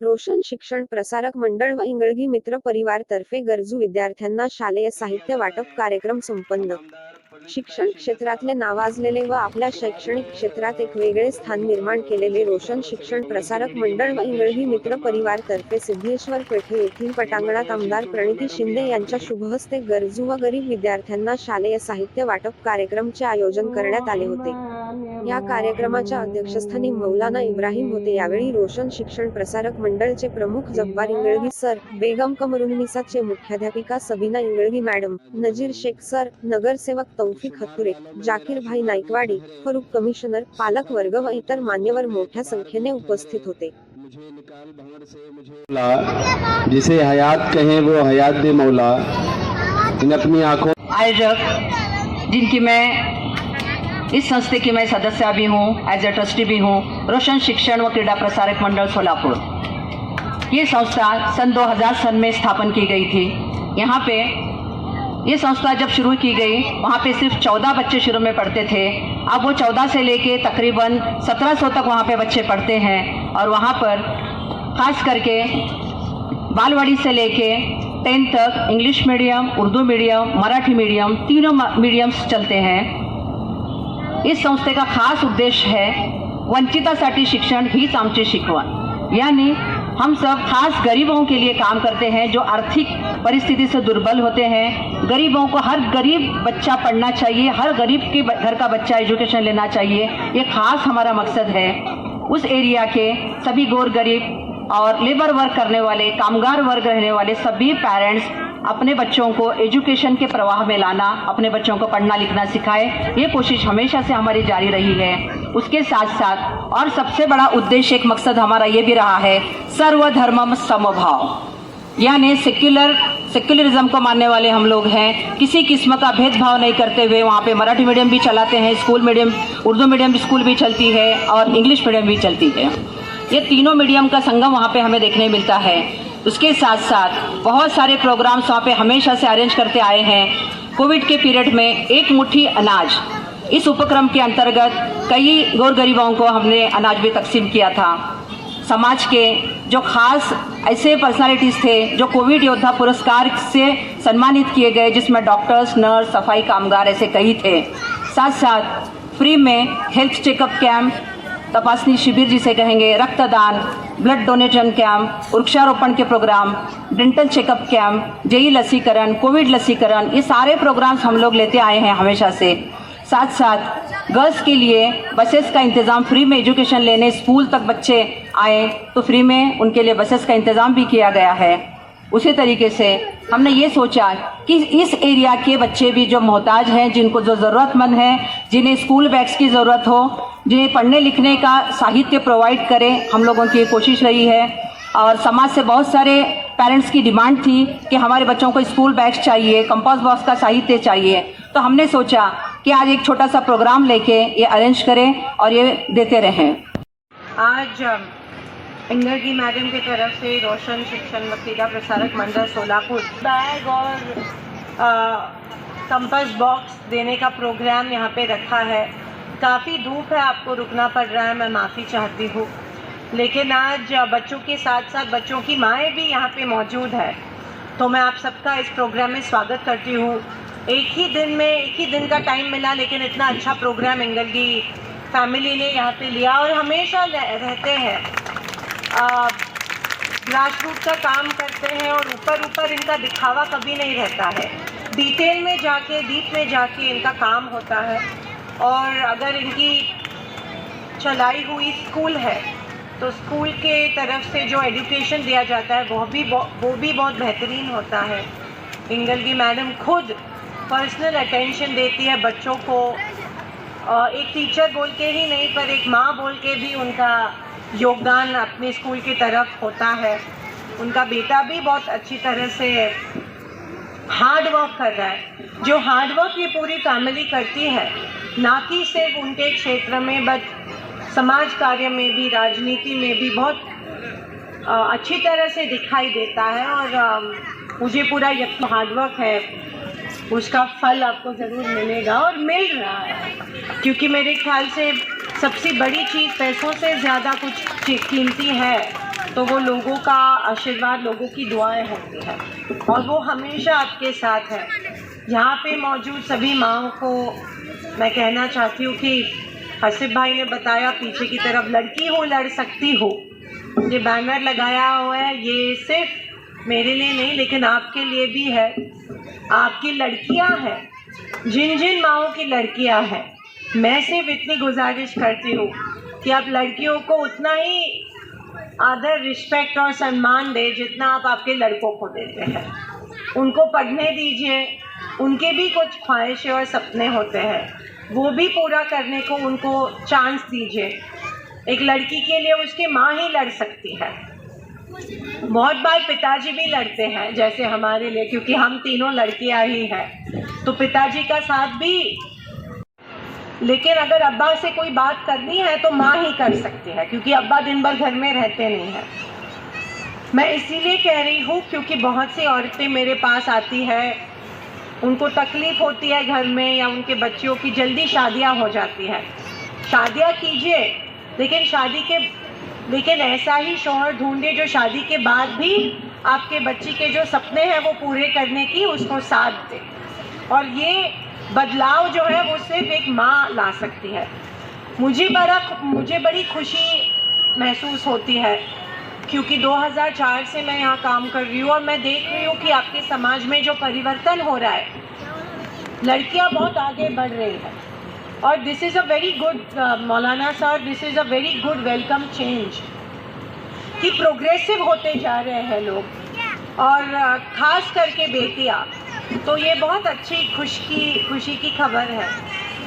रोशन शिक्षण प्रसारक मंडळ व इंगळगी मित्र परिवार तर्फे गरजू विद्यार्थ्यांना शालेय साहित्य वाटप कार्यक्रम संपन्न। शिक्षण क्षेत्रातले नावाजलेले व आपल्या शैक्षणिक क्षेत्रात एक वेगळे स्थान निर्माण केलेले रोशन शिक्षण प्रसारक मंडळ व इंगळगी मित्र परिवार तर्फे सिद्धेश्वर पेठे येथील पटांगणात आमदार प्रणिती शिंदे यांच्या शुभहस्ते गरजू व गरीब विद्यार्थ्यांना शालेय साहित्य वाटप कार्यक्रमचे आयोजन करण्यात आले होते। या कार्यक्रमाच्या अध्यक्षस्थानी मौलाना इब्राहिम होते। यावेळी रोशन शिक्षण प्रसारक मंडळचे प्रमुख जब्बार इंगळगी सर, बेगम कमरुन्निसाचे मुख्याध्यापिका सबीना इंगळगी मॅडम, नजीर शेख सर, नगरसेवक तौफिक हत्तुरे, जाकीर भाई नाईकवाडी, फरूक कमिशनर, पालक वर्ग व इतर मान्यवर मोठ्या संख्येने उपस्थित होते। जिसे हयात कहें वो हयात दे मौला, इन अपनी आंखों। आयोजक जिनकी मैं इस संस्थे की मैं सदस्य भी हूँ, एज ए ट्रस्टी भी हूँ, रोशन शिक्षण व क्रीड़ा प्रसारक मंडल सोलापुर। ये संस्था सन 2000 सन में स्थापन की गई थी। यहाँ पे ये संस्था जब शुरू की गई, वहाँ पे सिर्फ 14 बच्चे शुरू में पढ़ते थे। अब वो 14 से लेके तकरीबन 1700 तक वहाँ पे बच्चे पढ़ते हैं। और वहाँ पर ख़ास करके बालवाड़ी से लेके 10th तक English medium, Urdu medium, Marathi medium, तीनों मीडियम्स चलते हैं। इस संस्थेचा खास उद्देश है वंचितासाठी शिक्षण हीच आमची शिकवण, यानी हम सब खास गरीबों के लिए काम करते हैं जो आर्थिक परिस्थिति से दुर्बल होते हैं। गरीबों को, हर गरीब बच्चा पढ़ना चाहिए, हर गरीब के घर का बच्चा एजुकेशन लेना चाहिए, ये खास हमारा मकसद है। उस एरिया के सभी गौर गरीब और लेबर वर्क करने वाले, कामगार वर्ग रहने वाले सभी पेरेंट्स अपने बच्चों को एजुकेशन के प्रवाह में लाना, अपने बच्चों को पढ़ना लिखना सिखाए, ये कोशिश हमेशा से हमारी जारी रही है। उसके साथ साथ और सबसे बड़ा उद्देश्य, एक मकसद हमारा ये भी रहा है, सर्वधर्म समभाव, यानी सेक्युलरिज्म को मानने वाले हम लोग हैं। किसी किस्म का भेदभाव नहीं करते हुए वहाँ पे मराठी मीडियम भी चलाते हैं, school medium, Urdu medium school भी चलती है और इंग्लिश मीडियम भी चलती है। ये तीनों मीडियम का संगम वहाँ पे हमें देखने मिलता है। उसके साथ साथ बहुत सारे प्रोग्राम्स वहाँ पे हमेशा से अरेंज करते आए हैं। कोविड के पीरियड में एक मुट्ठी अनाज, इस उपक्रम के अंतर्गत कई गौर गरीबों को हमने अनाज भी तकसीम किया था। समाज के जो खास ऐसे पर्सनालिटीज़ थे जो कोविड योद्धा पुरस्कार से सम्मानित किए गए, जिसमें डॉक्टर्स, नर्स, सफाई कामगार ऐसे कई थे। साथ साथ फ्री में हेल्थ चेकअप कैंप, तपासनी शिविर जिसे कहेंगे, रक्तदान, ब्लड डोनेशन कैंप, वृक्षारोपण के program, dental checkup camp, JE लसीकरण, कोविड लसीकरण, ये सारे प्रोग्राम्स हम लोग लेते आए हैं हमेशा से। साथ साथ गर्ल्स के लिए बसेस का इंतज़ाम, फ्री में एजुकेशन लेने स्कूल तक बच्चे आए तो फ्री में उनके लिए बसेस का इंतज़ाम भी किया गया है। उसी तरीके से हमने ये सोचा कि इस एरिया के बच्चे भी जो मोहताज हैं, जिनको जो ज़रूरतमंद हैं, जिन्हें स्कूल बैग्स की ज़रूरत हो, जिन्हें पढ़ने लिखने का साहित्य प्रोवाइड करें, हम लोगों की कोशिश रही है। और समाज से बहुत सारे पेरेंट्स की डिमांड थी कि हमारे बच्चों को स्कूल बैग्स चाहिए, कंपास बॉक्स का साहित्य चाहिए। तो हमने सोचा कि आज एक छोटा सा प्रोग्राम लेके ये अरेंज करें और ये देते रहें। आज इंगळगी मैडम की तरफ से रोशन शिक्षण व क्रीड़ा प्रसारक मंडल सोलापुर बैग और कंपास बॉक्स देने का प्रोग्राम यहाँ पे रखा है। काफ़ी धूप है, आपको रुकना पड़ रहा है, मैं माफ़ी चाहती हूँ। लेकिन आज बच्चों के साथ साथ बच्चों की माएँ भी यहाँ पे मौजूद है, तो मैं आप सबका इस प्रोग्राम में स्वागत करती हूँ। एक ही दिन का टाइम मिला, लेकिन इतना अच्छा प्रोग्राम इंगळगी फैमिली ने यहाँ पे लिया और हमेशा रहते हैं। ग्रास रूट का काम करते हैं और ऊपर इनका दिखावा कभी नहीं रहता है। डिटेल में जाके, डीप में जाके इनका काम होता है। और अगर इनकी चलाई हुई स्कूल है तो स्कूल के तरफ से जो एजुकेशन दिया जाता है वो भी बहुत बेहतरीन होता है। इंगळगी मैडम खुद पर्सनल अटेंशन देती है बच्चों को, एक टीचर बोल के ही नहीं पर एक माँ बोल के भी उनका योगदान अपने स्कूल की तरफ होता है। उनका बेटा भी बहुत अच्छी तरह से हार्ड वर्क कर रहा है। जो हार्ड वर्क ये पूरी फैमिली करती है, ना कि सिर्फ उनके क्षेत्र में बट समाज कार्य में भी, राजनीति में भी बहुत अच्छी तरह से दिखाई देता है। और मुझे पूरा यकीन हार्डवर्क है उसका फल आपको ज़रूर मिलेगा और मिल रहा है, क्योंकि मेरे ख्याल से सबसे बड़ी चीज़ पैसों से ज़्यादा कुछ कीमती है तो वो लोगों का आशीर्वाद, लोगों की दुआएं होती हैं और वो हमेशा आपके साथ है। यहाँ पे मौजूद सभी माँओं को मैं कहना चाहती हूँ कि हसीब भाई ने बताया पीछे की तरफ, लड़की हो लड़ सकती हो, ये बैनर लगाया हुआ है, ये सिर्फ मेरे लिए नहीं लेकिन आपके लिए भी है। आपकी लड़कियां हैं, जिन जिन माँओं की लड़कियां हैं, मैं सिर्फ इतनी गुजारिश करती हूँ कि आप लड़कियों को उतना ही आदर, रिस्पेक्ट और सम्मान दें जितना आप आपके लड़कों को देते हैं। उनको पढ़ने दीजिए, उनके भी कुछ ख्वाहिशें और सपने होते हैं, वो भी पूरा करने को उनको चांस दीजिए। एक लड़की के लिए उसकी माँ ही लड़ सकती है, बहुत बार पिताजी भी लड़ते हैं जैसे हमारे लिए, क्योंकि हम तीनों लड़कियां ही हैं तो पिताजी का साथ भी। लेकिन अगर अब्बा से कोई बात करनी है तो माँ ही कर सकती है, क्योंकि अब्बा दिन भर घर में रहते नहीं हैं। मैं इसीलिए कह रही हूँ क्योंकि बहुत सी औरतें मेरे पास आती है, उनको तकलीफ़ होती है घर में, या उनके बच्चों की जल्दी शादियाँ हो जाती हैं। शादियाँ कीजिए, लेकिन ऐसा ही शौहर ढूंढिए जो शादी के बाद भी आपके बच्ची के जो सपने हैं वो पूरे करने की उसको साथ दे। और ये बदलाव जो है वो सिर्फ एक माँ ला सकती है। मुझे बड़ी खुशी महसूस होती है क्योंकि 2004 से मैं यहाँ काम कर रही हूँ और मैं देख रही हूँ कि आपके समाज में जो परिवर्तन हो रहा है, लड़कियाँ बहुत आगे बढ़ रही हैं और this is a very good maulana sir, this is a very good welcome change कि प्रोग्रेसिव होते जा रहे हैं लोग और ख़ास करके बेटियाँ, तो ये बहुत अच्छी खुशी की खबर है।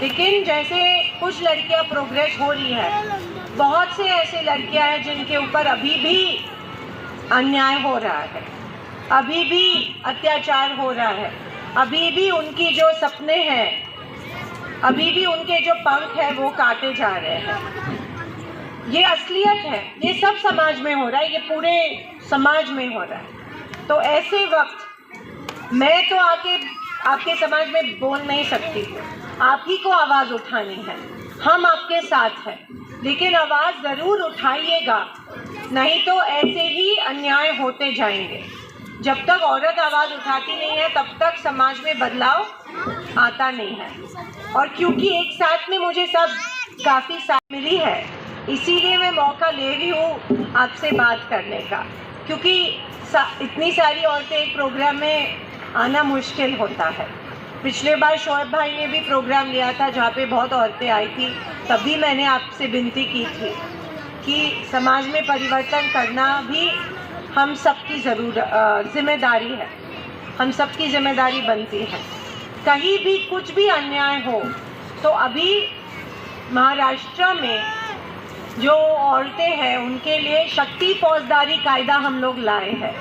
लेकिन जैसे कुछ लड़कियाँ प्रोग्रेस हो रही है, बहुत से ऐसे लड़कियाँ हैं जिनके ऊपर अभी भी अन्याय हो रहा है, अभी भी अत्याचार हो रहा है, अभी भी उनकी जो सपने हैं, अभी भी उनके जो पंख हैं वो काटे जा रहे हैं। ये असलियत है, ये सब समाज में हो रहा है, ये पूरे समाज में हो रहा है। तो ऐसे वक्त मैं तो आके आपके समाज में बोल नहीं सकती हूँ, आप ही को आवाज़ उठानी है। हम आपके साथ हैं, लेकिन आवाज़ ज़रूर उठाइएगा, नहीं तो ऐसे ही अन्याय होते जाएंगे। जब तक औरत आवाज़ उठाती नहीं है तब तक समाज में बदलाव आता नहीं है। और क्योंकि एक साथ में मुझे सब काफ़ी साथ मिली है, इसीलिए मैं मौका ले रही हूँ आपसे बात करने का, क्योंकि इतनी सारी औरतें एक प्रोग्राम में आना मुश्किल होता है। पिछले बार शोएब भाई ने भी प्रोग्राम लिया था जहाँ पे बहुत औरतें आई थी, तभी मैंने आपसे विनती की थी कि समाज में परिवर्तन करना भी हम सबकी जिम्मेदारी है, हम सबकी जिम्मेदारी बनती है। कहीं भी कुछ भी अन्याय हो तो अभी महाराष्ट्र में जो औरतें हैं उनके लिए शक्ति फौजदारी कायदा हम लोग लाए हैं।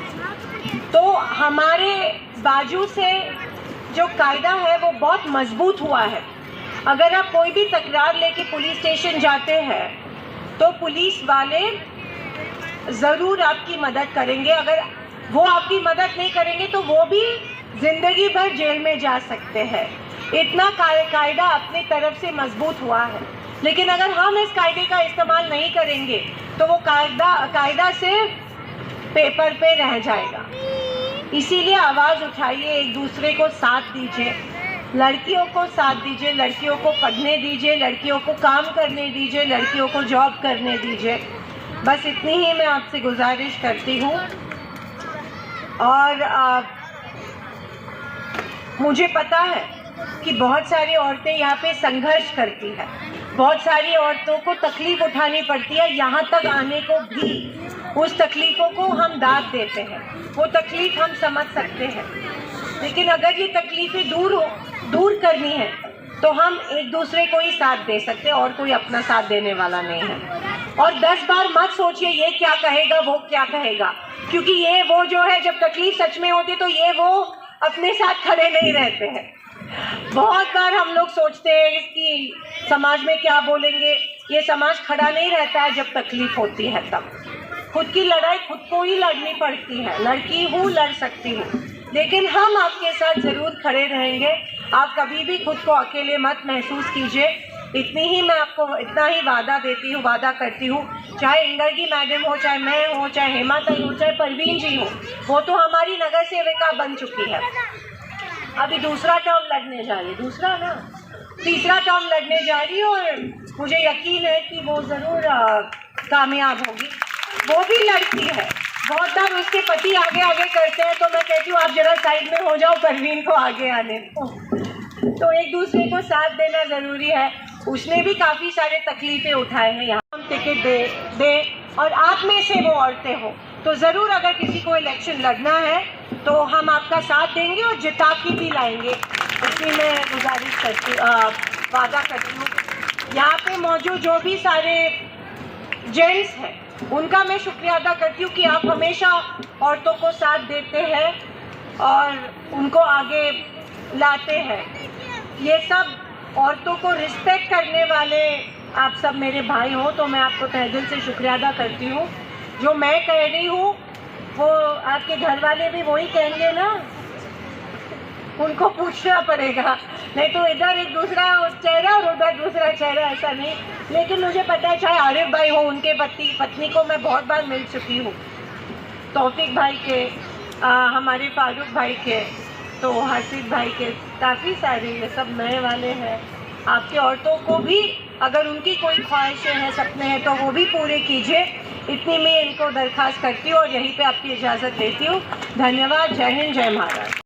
तो हमारे बाजू से जो कायदा है वो बहुत मजबूत हुआ है। अगर आप कोई भी तकरार लेके पुलिस स्टेशन जाते हैं तो पुलिस वाले ज़रूर आपकी मदद करेंगे, अगर वो आपकी मदद नहीं करेंगे तो वो भी ज़िंदगी भर जेल में जा सकते हैं। इतना कायदा अपनी तरफ से मजबूत हुआ है, लेकिन अगर हम इस कायदे का इस्तेमाल नहीं करेंगे तो वो कायदा सिर्फ पेपर पे रह जाएगा। इसीलिए आवाज़ उठाइए, एक दूसरे को साथ दीजिए, लड़कियों को साथ दीजिए, लड़कियों को पढ़ने दीजिए, लड़कियों को काम करने दीजिए, लड़कियों को जॉब करने दीजिए। बस इतनी ही मैं आपसे गुजारिश करती हूँ। और मुझे पता है कि बहुत सारी औरतें यहाँ पे संघर्ष करती हैं, बहुत सारी औरतों को तकलीफ़ उठानी पड़ती है, यहाँ तक आने को भी उस तकलीफ़ों को हम दाद देते हैं, वो तकलीफ़ हम समझ सकते हैं। लेकिन अगर ये तकलीफ़ें दूर करनी है तो हम एक दूसरे को ही साथ दे सकते हैं और कोई अपना साथ देने वाला नहीं है। और 10 बार मत सोचिए ये क्या कहेगा, वो क्या कहेगा, क्योंकि ये वो जो है जब तकलीफ़ सच में होती तो ये वो अपने साथ खड़े नहीं रहते हैं। बहुत बार हम लोग सोचते हैं कि समाज में क्या बोलेंगे, ये समाज खड़ा नहीं रहता है जब तकलीफ़ होती है तब। खुद की लड़ाई खुद को ही लड़नी पड़ती है। लड़की हूँ, लड़ सकती हूँ, लेकिन हम आपके साथ ज़रूर खड़े रहेंगे। आप कभी भी खुद को अकेले मत महसूस कीजिए। इतनी ही मैं आपको इतना ही वादा करती हूँ, चाहे इंगर्गी मैडम हो, चाहे मैं हो, चाहे हेमा ताई हो, चाहे परवीन जी हो, वो तो हमारी नगर सेविका बन चुकी है, अभी दूसरा टर्म लड़ने जा रही, तीसरा टर्म लड़ने जा रही है और मुझे यकीन है कि वो ज़रूर कामयाब होगी। वो भी लड़की है, बहुत बार उसके पति आगे आगे करते हैं तो मैं कहती हूँ आप जरा साइड में हो जाओ, परवीन को आगे आने दो। तो एक दूसरे को साथ देना ज़रूरी है। उसने भी काफ़ी सारे तकलीफ़ें उठाए हैं, यहाँ हम टिकट दे और आप में से वो औरतें हो तो ज़रूर अगर किसी को इलेक्शन लड़ना है तो हम आपका साथ देंगे और जिता के भी लाएंगे, इसलिए मैं गुजारिश करती वादा करती हूँ। यहाँ पे मौजूद जो भी सारे जेंट्स हैं उनका मैं शुक्रिया अदा करती हूँ कि आप हमेशा औरतों को साथ देते हैं और उनको आगे लाते हैं। ये सब औरतों को रिस्पेक्ट करने वाले आप सब मेरे भाई हो, तो मैं आपको तहे दिल से शुक्रिया अदा करती हूँ। जो मैं कह रही हूँ वो आपके घर वाले भी वही कहेंगे ना, उनको पूछना पड़ेगा, नहीं तो इधर एक दूसरा चेहरा और उधर दूसरा चेहरा, ऐसा नहीं। लेकिन मुझे पता है, चाहे आरिफ भाई हो, उनके पत्नी को मैं बहुत बार मिल चुकी हूँ, तौफीक भाई के, हमारे फारूक भाई के, तो हसीब भाई के, काफ़ी सारे ये सब नए वाले हैं। आपके औरतों को भी अगर उनकी कोई ख्वाहिशें हैं, सपने हैं, तो वो भी पूरे कीजिए, इतनी मैं इनको दरख्वास्त करती हूँ और यहीं पे आपकी इजाज़त लेती हूँ। धन्यवाद। जय हिंद, जय महाराष्ट्र।